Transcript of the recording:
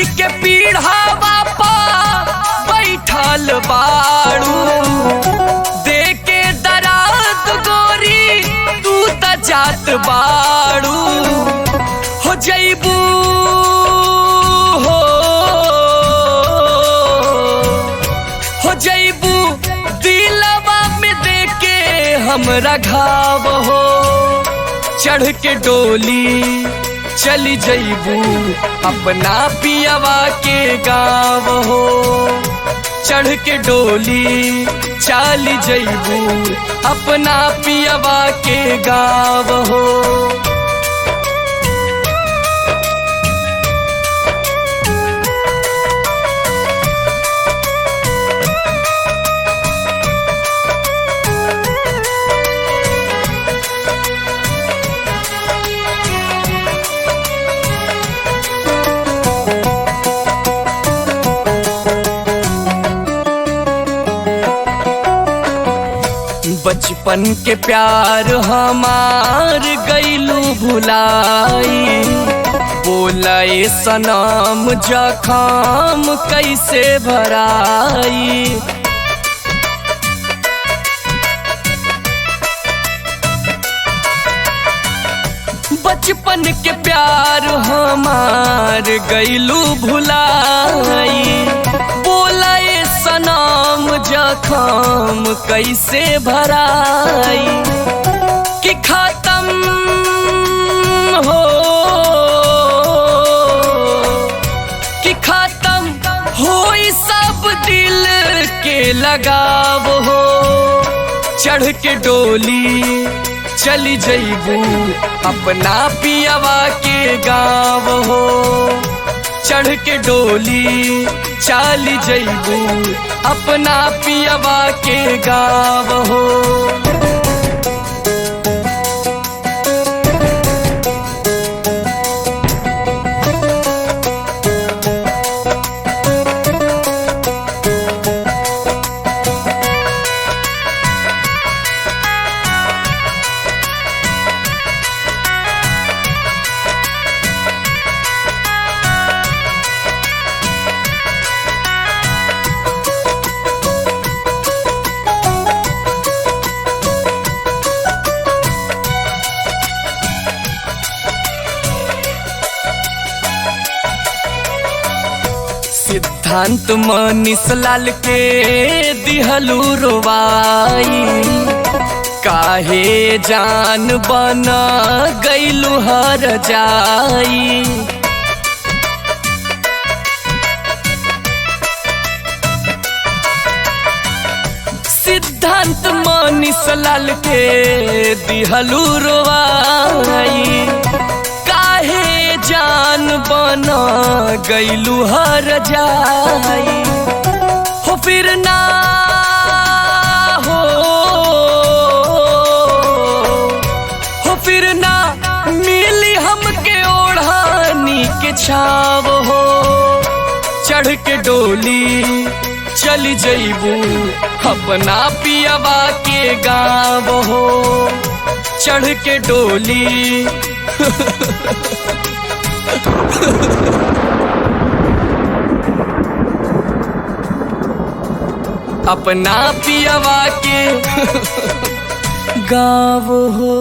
कई के पीढ़ावा पा बैठल बाड़ू, देके दराद गोरी तू त जात बाड़ू। हो जैबू हो जैबू दिलवा में देके हमरा घाव हो। चढ़ के डोली चली जैबू अपना पियवा के गाँव हो। चढ़ के डोली चली जैबू अपना पियवा के गाँव हो। बचपन के प्यार हमार गईलू भुलाई, बोलाए सनम जखम कैसे भराई। बचपन के प्यार हमार गईलू भुलाई, बोलाए सनम जखम कैसे भराई। कि खत्म हो कि खत्म हो सब दिल के लगाव हो। चढ़ के डोली चली जैबू अपना पियवा के गाँव हो। चढ़ के डोली चली जैबू अपना पियवा के गाँव हो। सिद्धांत मनीष लाल के दिहलू रोवाई, काहे जान बना गईलू हर जाई। सिद्धांत मनीष लाल के दिहलू रोवाई, काहे जान बना गईलू हर जाई। हो फिर ना हो फिर ना मिली हमके ओढ़ानी के छाव हो। चढ़ के डोली चली जैबू अपना पियवा के गाँव हो। चढ़ के डोली अपना पियवा के गाँव हो।